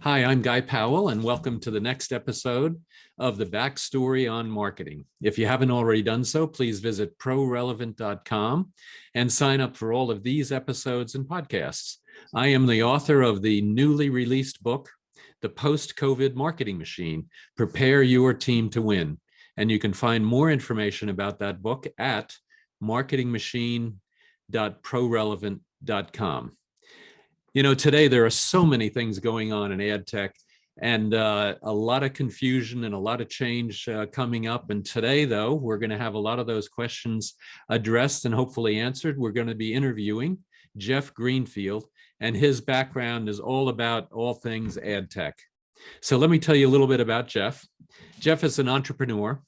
Hi, I'm Guy Powell, and welcome to the next episode of the Backstory on Marketing. If you haven't already done so, please visit ProRelevant.com and sign up for all of these episodes and podcasts. I am the author of the newly released book, The Post-COVID Marketing Machine, Prepare Your Team to Win. And you can find more information about that book at marketingmachine.prorelevant.com. You know, today there are so many things going on in ad tech and a lot of confusion and a lot of change coming up. And today, though, we're going to have a lot of those questions addressed and hopefully answered. We're going to be interviewing Jeff Greenfield, and his background is all about all things ad tech. So let me tell you a little bit about Jeff. Jeff is an entrepreneur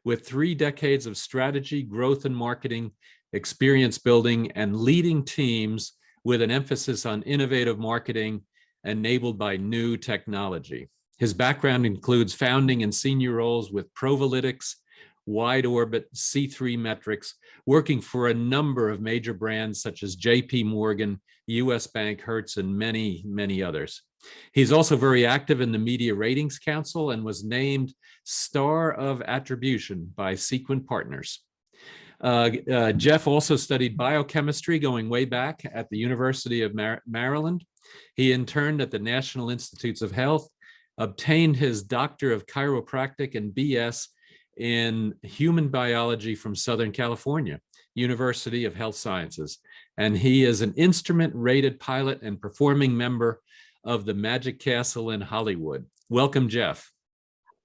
with 3 decades of strategy, growth, and marketing experience building and leading teams with an emphasis on innovative marketing enabled by new technology. His background includes founding and senior roles with Provalytics, Wide Orbit, C3 Metrics, working for a number of major brands such as JP Morgan, US Bank, Hertz, and many, many others. He's also very active in the Media Ratings Council and was named Star of Attribution by Sequent Partners. Jeff also studied biochemistry going way back at the University of Maryland. He interned at the National Institutes of Health, obtained his Doctor of Chiropractic and BS in Human Biology from Southern California, University of Health Sciences. And he is an instrument-rated pilot and performing member of the Magic Castle in Hollywood. Welcome, Jeff.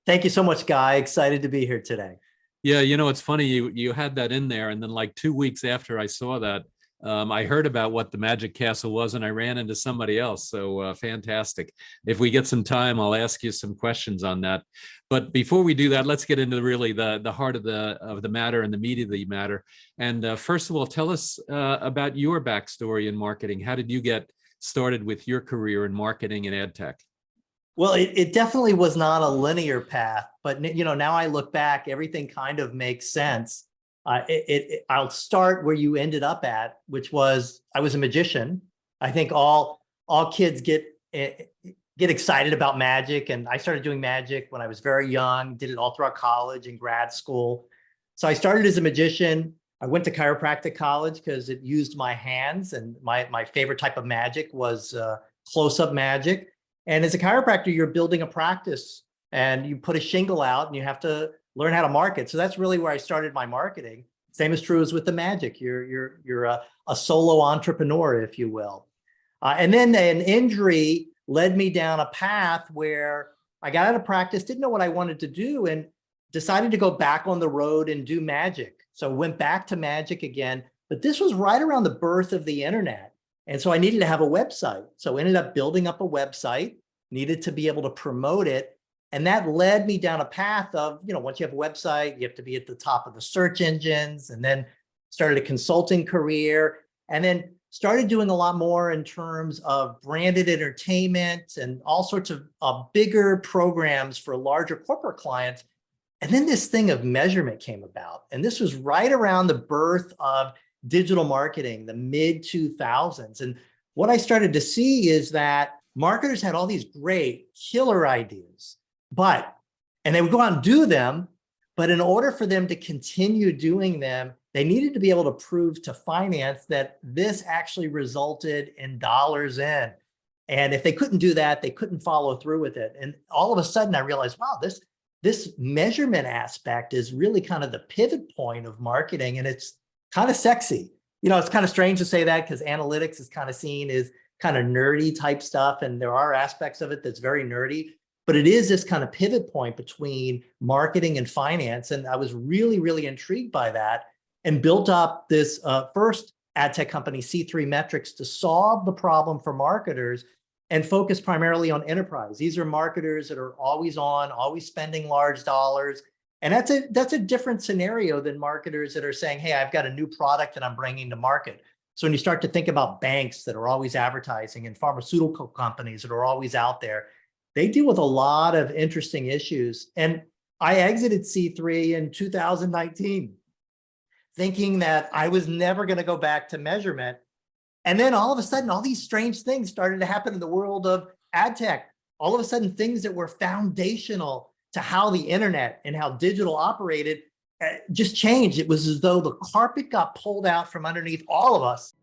Thank you so much, Guy. Excited to be here today. Yeah, you know, it's funny, you had that in there, and then like 2 weeks after I saw that, I heard about what the Magic Castle was, and I ran into somebody else, so fantastic. If we get some time, I'll ask you some questions on that. But before we do that, let's get into really the heart of the matter and the meat of the matter. And first of all, tell us about your backstory in marketing. How did you get started with your career in marketing and ad tech? Well, it definitely was not a linear path, but now I look back, everything kind of makes sense. I'll start where you ended up at, which was I was a magician. I think all kids get excited about magic, and I started doing magic when I was very young. Did it all throughout college and grad school. So I started as a magician. I went to chiropractic college because it used my hands, and my favorite type of magic was close-up magic. And as a chiropractor, you're building a practice and you put a shingle out and you have to learn how to market. So that's really where I started my marketing. Same is true as with the magic. You're a solo entrepreneur, if you will. And then an injury led me down a path where I got out of practice, didn't know what I wanted to do, and decided to go back on the road and do magic. So went back to magic again, but this was right around the birth of the internet. And so I needed to have a website. So I ended up building up a website, needed to be able to promote it. And that led me down a path of, once you have a website, you have to be at the top of the search engines, and then started a consulting career, and then started doing a lot more in terms of branded entertainment and all sorts of bigger programs for larger corporate clients. And then this thing of measurement came about. And this was right around the birth of digital marketing, the mid 2000s. And what I started to see is that marketers had all these great killer ideas, and they would go out and do them, but in order for them to continue doing them, they needed to be able to prove to finance that this actually resulted in dollars in. And if they couldn't do that, they couldn't follow through with it. And all of a sudden I realized, wow, this measurement aspect is really kind of the pivot point of marketing, and it's kind of sexy. It's kind of strange to say that because analytics is kind of seen as kind of nerdy type stuff. And there are aspects of it that's very nerdy, but it is this kind of pivot point between marketing and finance. And I was really, really intrigued by that and built up this first ad tech company, C3 Metrics, to solve the problem for marketers and focus primarily on enterprise. These are marketers that are always on, always spending large dollars. And that's a different scenario than marketers that are saying, hey, I've got a new product that I'm bringing to market. So when you start to think about banks that are always advertising and pharmaceutical companies that are always out there, they deal with a lot of interesting issues. And I exited C3 in 2019, thinking that I was never going to go back to measurement. And then all of a sudden, all these strange things started to happen in the world of ad tech. all of a sudden things that were foundational to how the internet and how digital operated just changed. It was as though the carpet got pulled out from underneath all of us.